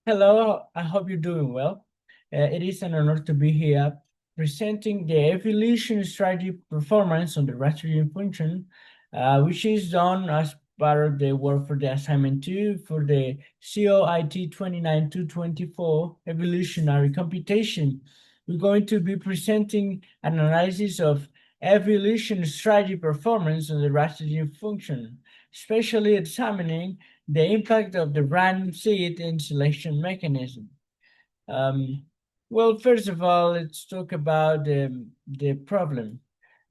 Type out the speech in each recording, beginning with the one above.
Hello, I hope you're doing well. It is an honor to be here presenting the evolution strategy performance on the Rastrigin function, which is done as part of the work for the assignment 2 for the COIT 29224 evolutionary computation. We're going to be presenting an analysis of evolution strategy performance on the Rastrigin function, especially examining the impact of the random seed in selection mechanism. Um, well, first of all, let's talk about the problem.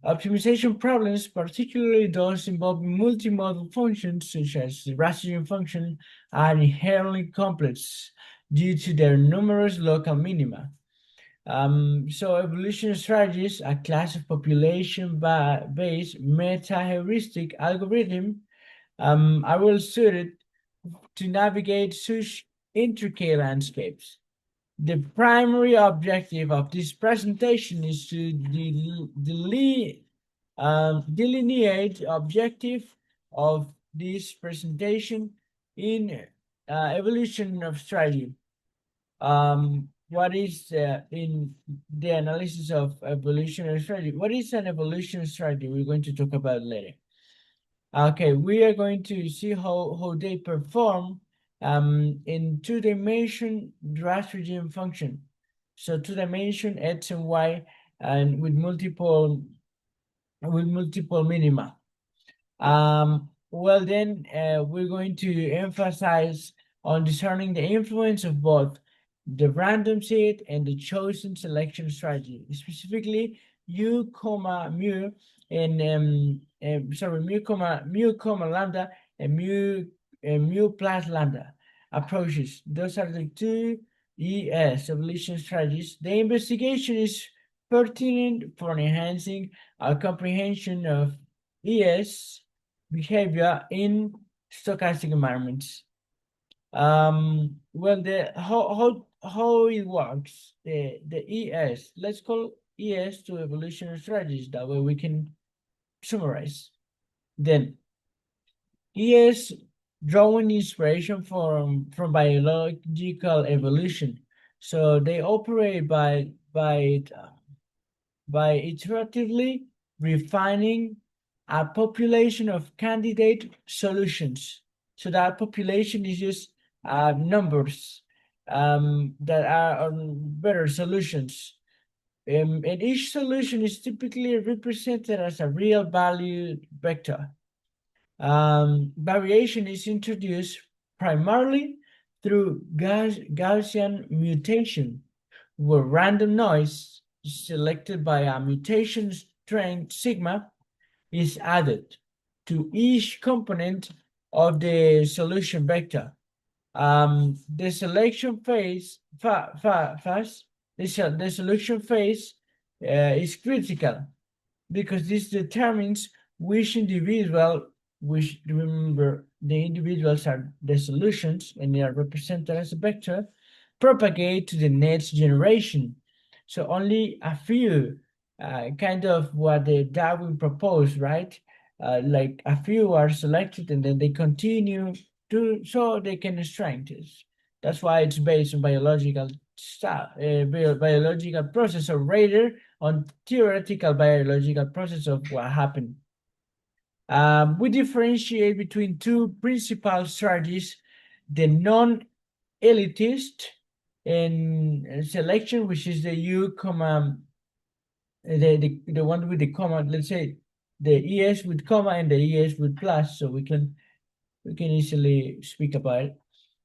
Optimization problems, particularly those involving multi-modal functions such as the Rastrigin function, are inherently complex due to their numerous local minima. So evolution strategies, a class of population-based metaheuristic algorithm, are well suited to navigate such intricate landscapes. The primary objective of this presentation is to delineate objective of this presentation in evolution of strategy. What is in the analysis of evolutionary strategy? What is an evolution strategy? We're going to talk about later. Okay, we are going to see how they perform in two-dimension Rastrigin function. So two-dimension x and y and with multiple minima. Well then we're going to emphasize on discerning the influence of both the random seed and the chosen selection strategy, specifically u comma mu and sorry mu comma lambda and mu plus lambda approaches. Those are the two ES evolution strategies. The investigation is pertinent for enhancing our comprehension of ES behavior in stochastic environments. Well, the how it works, the ES, let's call ES to evolutionary strategies. That way we can summarize. Then ES drawing inspiration from biological evolution. So they operate by iteratively refining a population of candidate solutions. So that population is just numbers that are better solutions. And each solution is typically represented as a real value vector. Variation is introduced primarily through Gaussian mutation, where random noise selected by a mutation strength sigma is added to each component of the solution vector. The selection phase, the selection phase is critical because this determines which remember the individuals are the solutions and they are represented as a vector, propagate to the next generation. So only a few, kind of what the Darwin proposed, right? Like a few are selected and then they continue to, so they can strengthen. That's why it's based on biological stuff, biological process, or rather on theoretical biological process of what happened. We differentiate between two principal strategies: the non-elitist and selection, which is the U comma, the one with the comma, let's say the ES with comma and the ES with plus, so we can easily speak about it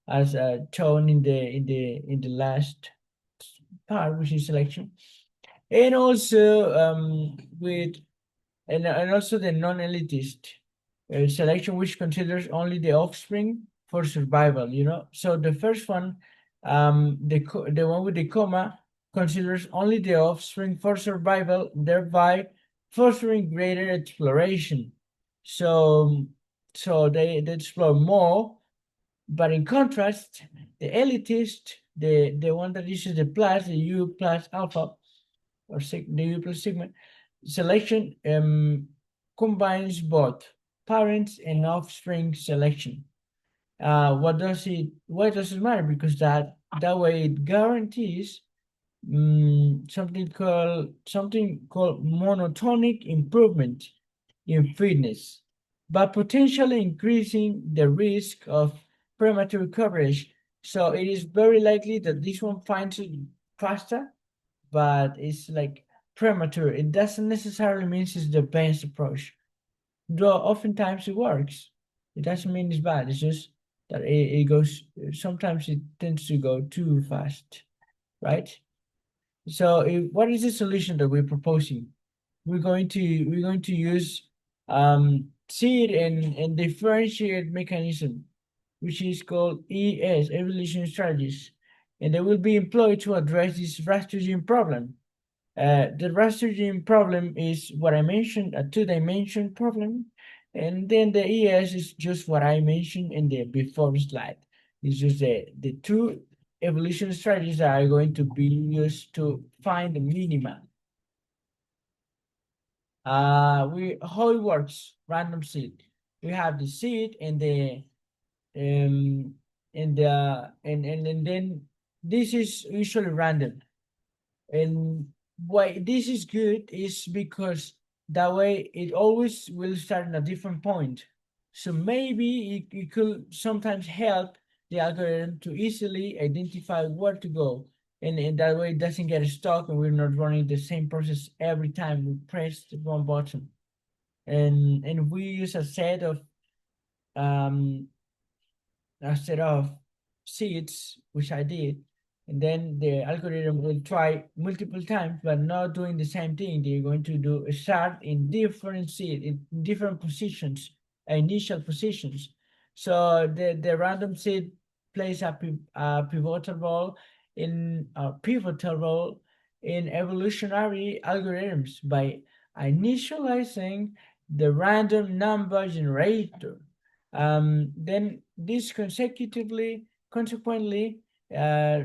as shown in the last part, which is selection, and also with and also the non-elitist selection, which considers only the offspring for survival. So the first one, the one with the comma, considers only the offspring for survival, thereby fostering greater exploration. So they explore more, but in contrast, the elitist, the one that uses the plus, the U plus alpha, or the U plus sigma selection, combines both parents and offspring selection. Why does it matter? Because that way it guarantees something called monotonic improvement in fitness, but potentially increasing the risk of premature coverage. So it is very likely that this one finds it faster, but it's like premature. It doesn't necessarily mean it's the best approach, though oftentimes it works. It doesn't mean it's bad. It's just that it goes. Sometimes it tends to go too fast, right? So, what is the solution that we're proposing? We're going to use seed and differentiate mechanism, which is called ES, evolution strategies, and they will be employed to address this Rastrigin problem. The Rastrigin problem is what I mentioned, a two-dimension problem, and then the ES is just what I mentioned in the before slide. It's just the two evolution strategies that are going to be used to find the minima. How it works, random seed. We have the seed and the and then this is usually random. And why this is good is because that way it always will start in a different point. So maybe it could sometimes help the algorithm to easily identify where to go. And that way it doesn't get stuck and we're not running the same process every time we press the one button. And we use um, a set of seeds, which I did, and then the algorithm will try multiple times, but not doing the same thing. They're going to do a start in different seed, in different positions, initial positions. So the random seed plays a pivotal role in evolutionary algorithms by initializing the random number generator. Then this consequently uh,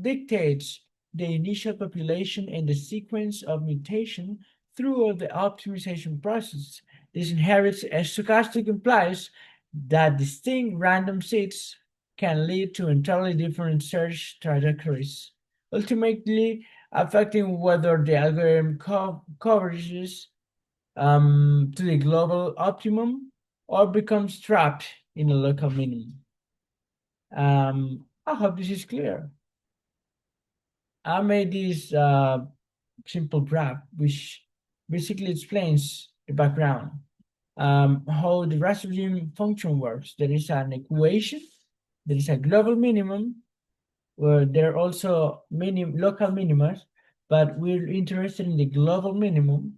dictates the initial population and the sequence of mutation through the optimization process. This inherits a stochastic implies that distinct random seeds can lead to entirely different search trajectories, ultimately affecting whether the algorithm coverages to the global optimum or becomes trapped in a local minimum. I hope this is clear. I made this simple graph which basically explains the background, how the Rastrigin function works. There is an equation, there is a global minimum, where there are also many local minimas, but we're interested in the global minimum.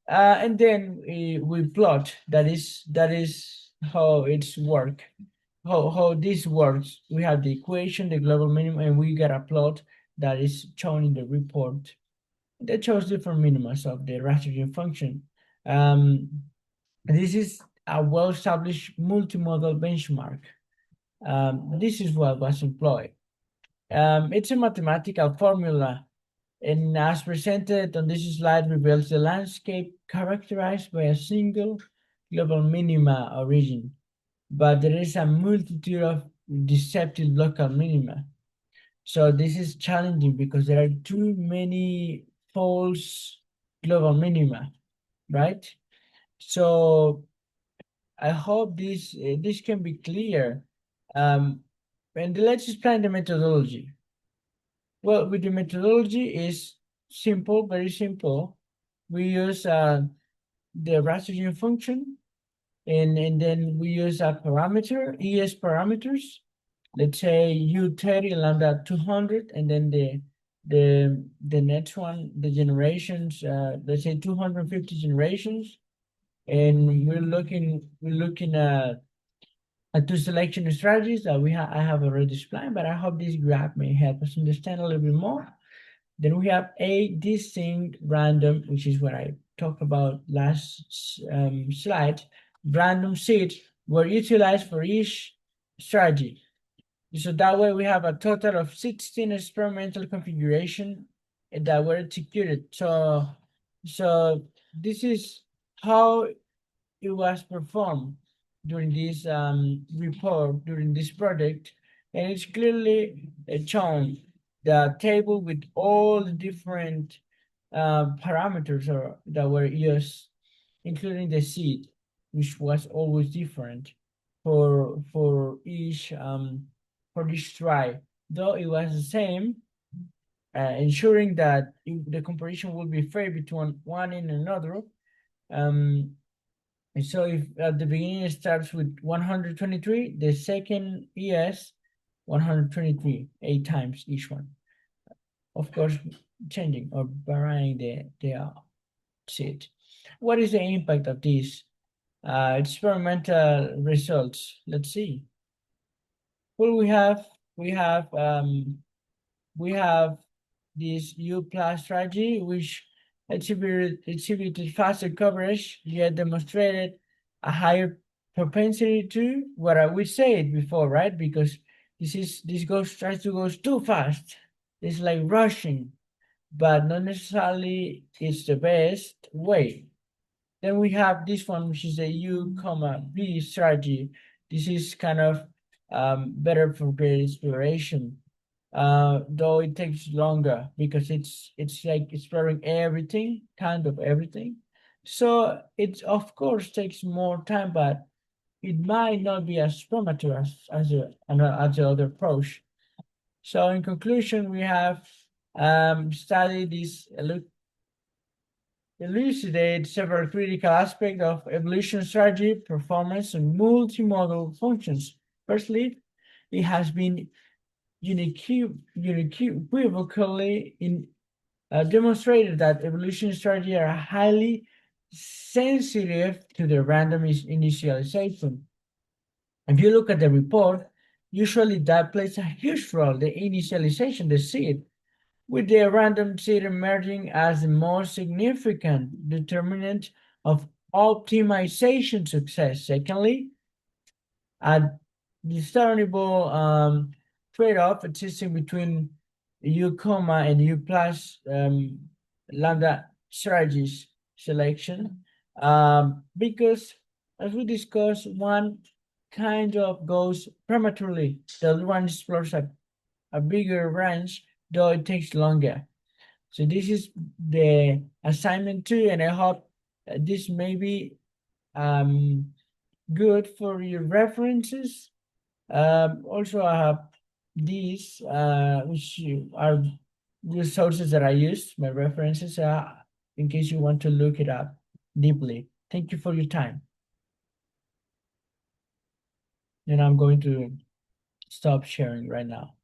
And then we plot. That is how it's work. How this works. We have the equation, the global minimum, and we get a plot that is shown in the report. That shows different minimas of the Rastrigin function. Um, this is a well-established multi-modal benchmark. This is what was employed. It's a mathematical formula, and as presented on this slide, reveals the landscape characterized by a single global minima origin, but there is a multitude of deceptive local minima. So this is challenging because there are too many false global minima, right? So I hope this can be clear. And let's explain the methodology. Well, with the methodology is simple, very simple. We use the Rastrigin function, and then we use a parameter, ES parameters. Let's say U30 lambda 200, and then the next one, the generations, let's say 250 generations, and we're looking at two selection strategies that I have already explained, but I hope this graph may help us understand a little bit more. Then we have a distinct random, which is what I talked about last slide. Random seeds were utilized for each strategy. So that way we have a total of 16 experimental configuration that were executed. So this is how it was performed. during this report, during this project, and it's clearly shown the table with all the different parameters that were used, including the seed, which was always different for each try, though it was the same, ensuring that the comparison will be fair between one and another. And so if at the beginning it starts with 123, the second is 123, 8 times each one. Of course, changing or varying the seed. What is the impact of these experimental results? Let's see. Well, we have this U plus strategy, which exhibited faster coverage, yet demonstrated a higher propensity to what I would say it before, right? Because this tries to go too fast. It's like rushing, but not necessarily it's the best way. Then we have this one, which is a U, comma B strategy. This is kind of better for great exploration, though it takes longer because it's like exploring everything, kind of everything. So it of course takes more time, but it might not be as formative as the other approach. So in conclusion, we have studied this elucidate several critical aspects of evolution strategy, performance, and multi-modal functions. Firstly, it has been unequivocally demonstrated that evolution strategy are highly sensitive to the random initialization. If you look at the report, usually that plays a huge role, the initialization, the seed, with the random seed emerging as the most significant determinant of optimization success. Secondly, a discernible trade-off existing between U comma and U plus lambda strategies selection, because as we discussed, one kind of goes prematurely, the other one explores a bigger range, though it takes longer. So this is the assignment two, and I hope this may be good for your references. Also, I have these, which are the sources that I use, my references, in case you want to look it up deeply. Thank you for your time. And I'm going to stop sharing right now.